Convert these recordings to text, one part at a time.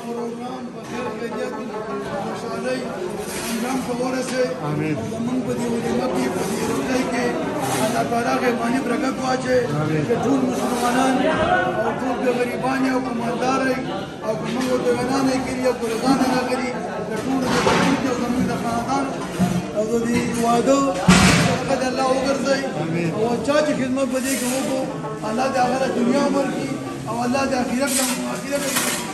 پروګرام په خیر خیریت خوشحالۍ انجام ته ورسوي او زموږ په دې ولیمه کې په دې روژه کې الله تعالی غیباني برکت واچوي چې ټول مسلمانان او ټول د غریبان او که مالدار او که موږ ورته وینا نه کړي او که رضا نه کړي د ټولو د بچو او زموږ د خاندان او د دې واده صدقه د الله وګرځوي او چا چې خدمت په دې کې وکړو الله د هغه دنیا ورکړي او الله د آخرت آخرت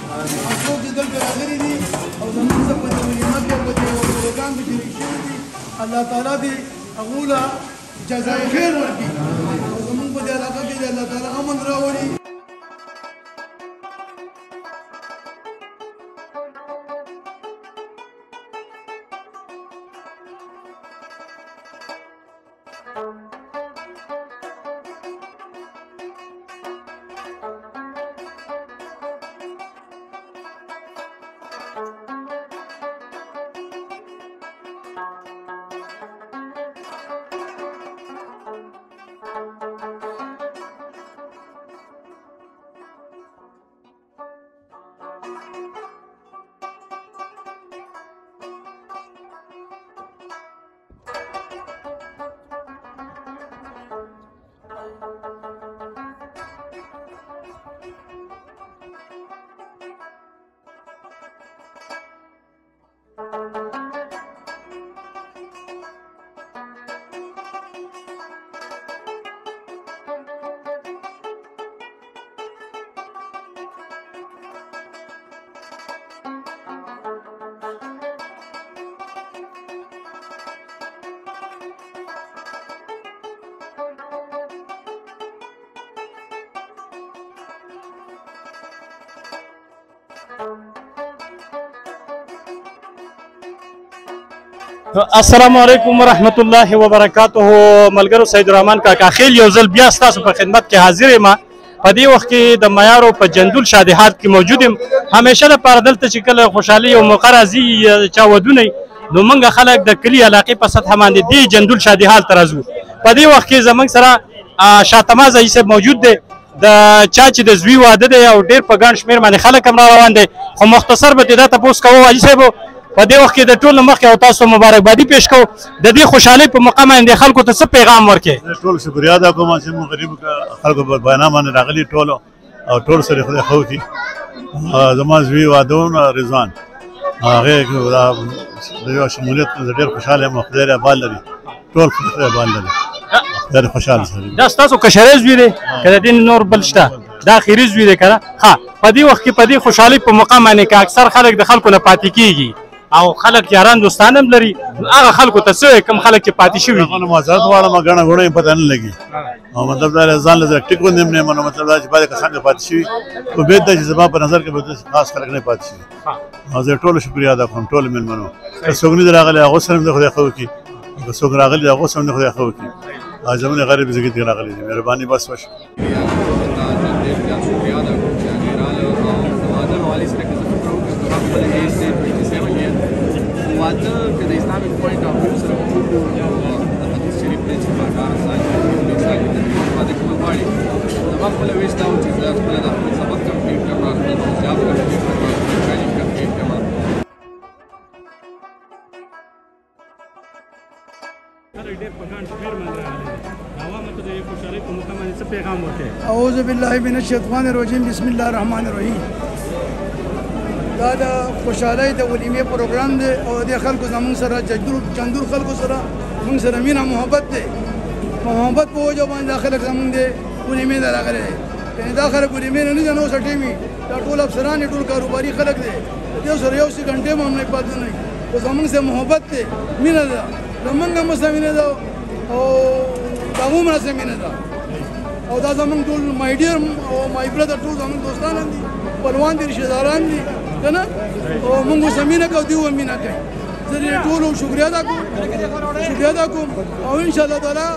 او څوک چې دلته راغلي دي او زموږ څخه په دې ولیمه کې او په دې پروګرام کې شریک شوي دي الله تعالی دې هغو له جزای خیر ورکړي او زموږ په دې علاقه کې د الله تعالی امن راوړي. السلام علیکم ورحمت الله وبرکاته. ملګرو سید الرحمن کاکا خیل یو ځل بیا ستاسو په خدمت کې حاضر یم. په دې وخت کې د معیارو په جندول شادیحات کې موجود یم. همیشه لپاره دلته چې کله خوشحالي او موقع راځي چا ودونه نو موږ خلک د کلي علاقې په سطحه باندې دې جندول شادیحات ته راځو. په دې وخت کې زموږ سره شاتماز عیسی صاحب موجود دی د چا چې د زوی واده دی او ډېر په ګڼ شمېر باندې خلک هم را روان دی خو مختصر به دې دا تپوس کوو حاجي صاحب په دې وخت کې د ټولو مخکې او تاسو مبارکبادي پیش کوو د دې خوشحالۍ په موقع باندې خلکو ته څه پیغام ورکړې؟ ټول شکریا ادا کوم چې موږ غریب خلکو په بیان باندې راغلي ټولو او ټول سره خدای خو کړي. زما زوی واده رضوان هغه د یو شمولیت ډېر خوشحاله یم. خدای یې بال لري ټول خدای بال لري ډېر خوشحاله سره. دا ستاسو کشرې زوی دی که د دې نور بل شته؟ دا اخري زوی دی که نه؟ ښه په دې وخت کې په دې خوشحالۍ په موقع باندې که اکثر خلک د خلکو نه پاتې کېږي او خلک یاران دوستان هم لري هغه خلکو ته څه کوم خلک چې پاتې شوي دي؟ معذرت غواړم ګڼه ګوڼه یې پته نه لګي او مطلب دا ځان له ټیک غوندې هم نه منو. مطلب دا چې بعضې کسان پاتې شوي خو بید ده چې زما په نظر کې به خاص خلک نه پاتې شوي او زه ټولو شکریا ادا کوم ټولو مېلمنو. که څوک نه دي راغلی هغو سره هم د خدای ښه وکړي که څوک راغلي هغو سره هم د خدای ښه وکړي. زمونږ غریب زګید کې راغلي دي مهرباني بس وشي. واده که د اسلامي پوینټ اف ویو سره وګورو د حدیث شریف دی چې باکار سال انسان د واده کول غواړي زما خپله ویش دا و چې زه خپله د خپل سبق کمپلیټ کړم خپل حجاب کمپلیټ کړم تعلیم کمپلیټ کړم. اعوذ بالله من الشیطان الرجیم بسم الله الرحمن الرحیم. دا د خوشحالۍ د ولیمې پروګرام دی او د خلکو زموږ سره چندور خلکو سره موږ سره مینه محبت دی. محبت په وجه باندې دا خلک زموږ د ولیمې ته راغلی دی. یعنې دا خلک ولیمې نه دي نو سټې وي دا ټول افسران ټول کاروباري خلک دی. د یو سره یو څه ګنټې هم نه پاتې نه وي خو زموږ سره محبت دی مینه ده زموږ هم سره مینه ده او د هغو هم سره مینه ده او دا زموږ ټول مای ډیر او مای برادر ټول زموږ دوستان دي خپلوان دي رشته داران دي که نه او موږ ورسره مینه کوو دوی هم مینه کوي. زه دې ټولو شکریه ادا کوم او انشاءالله تعالی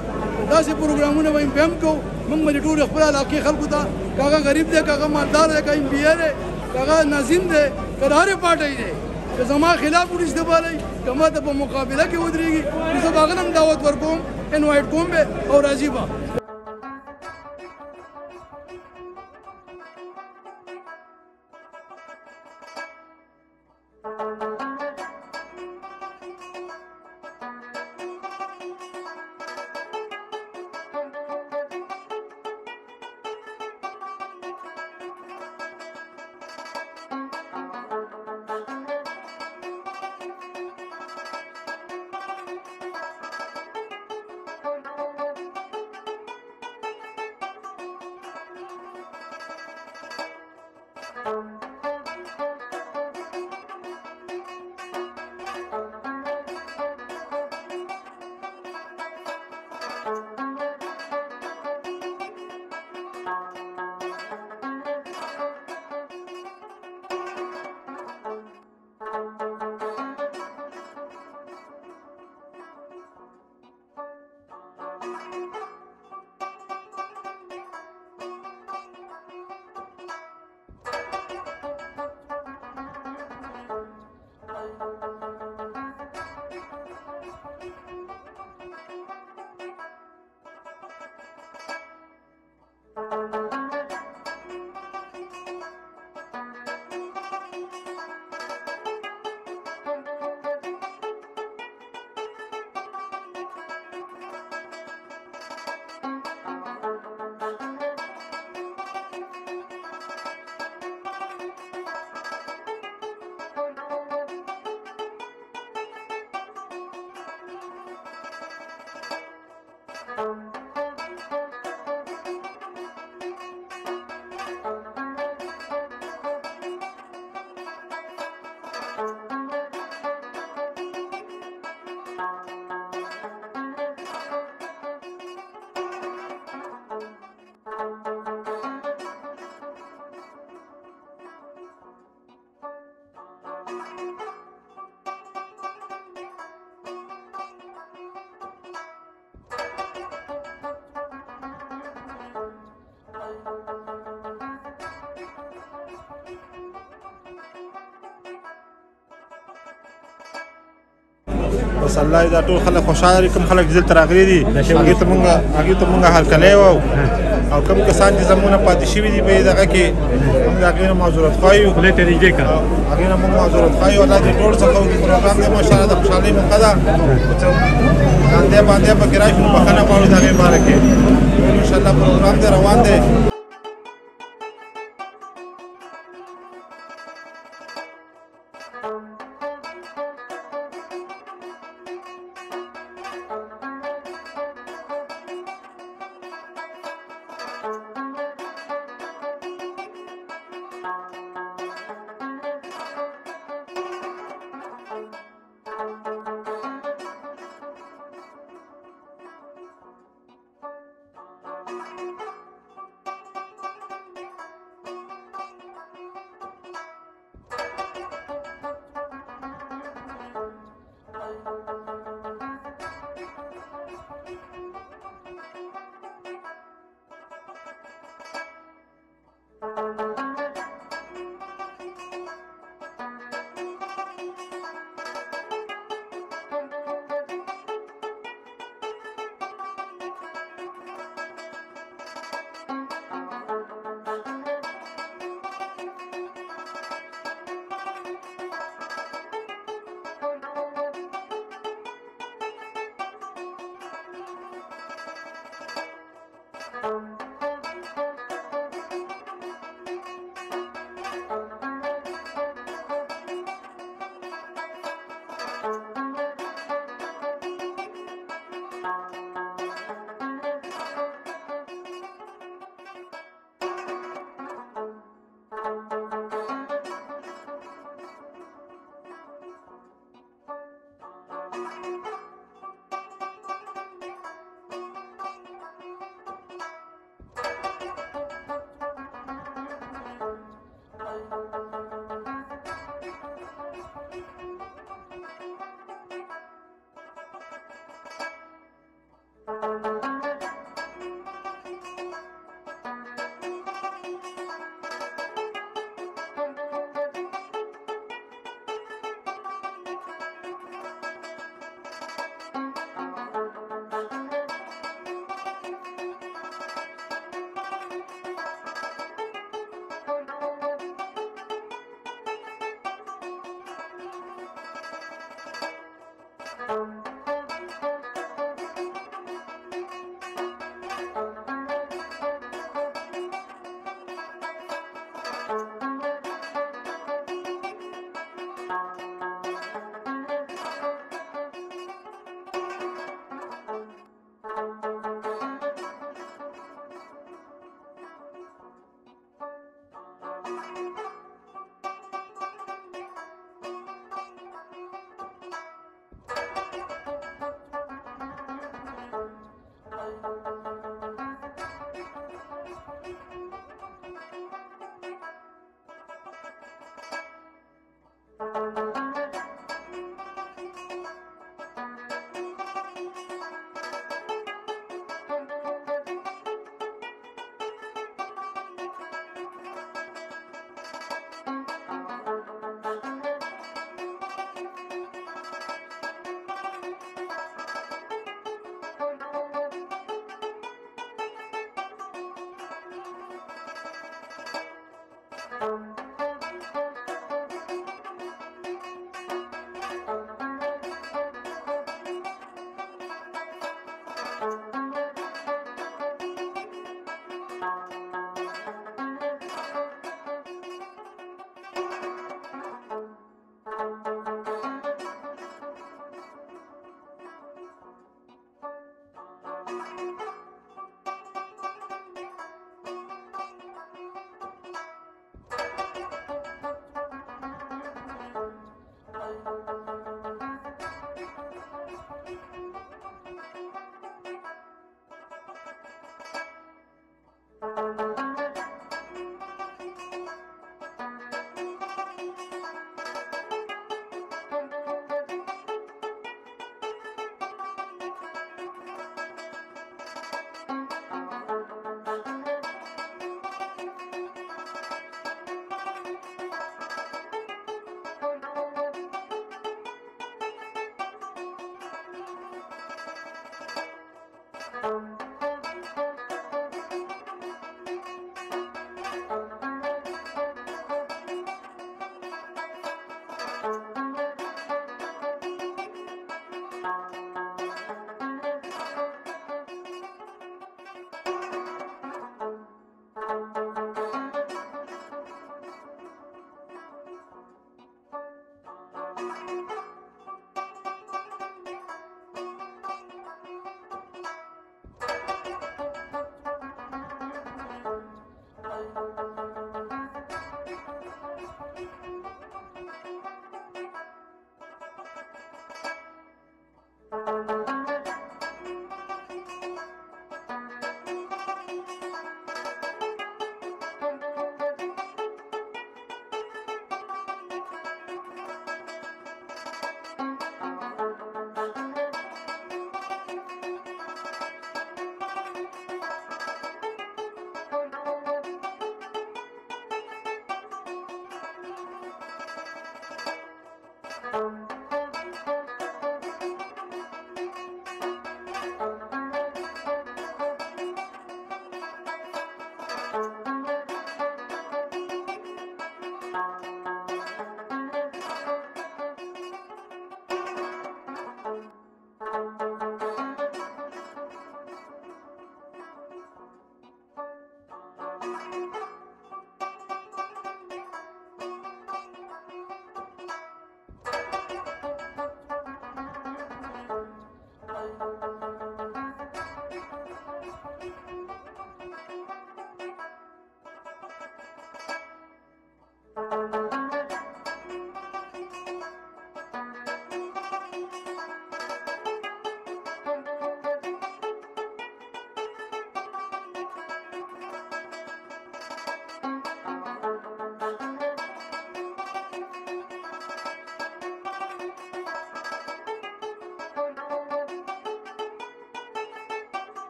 داسې پروګرامونه به بیا هم کوو. موږ به د ټولو خپل علاقې خلکو ته که هغه غریب دی که هغه مالدار دی که ایم پي ای دی که هغه ناظم دی که د هرې پارټۍ دی که زما خلاف ورشته بالی که ما ته په مقابله کې ودرېږي نو زه به هغه هم دعوت ورکوم انوایټ کوم به او راځي به. بس الله دا ټول خلک خوشاله دي، کوم خلک دلته راغلي دي هغې ته مونږ هرکلی وو، او کوم کسان چې زموږ نه پاتې شوي دي په دغه کې موږ د هغې نه معذورت خواهی یو، هغې نه موږ معذورت خواهی یو. الله دې ټول څخه وکړي. پروګرام دی ماشاءالله د خوشحالۍ موقع ده، لاندې باندې پکې راشي نو بښنه غواړو د هغې باره کې. انشاءالله پروګرام دی روان دی. Thank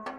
you.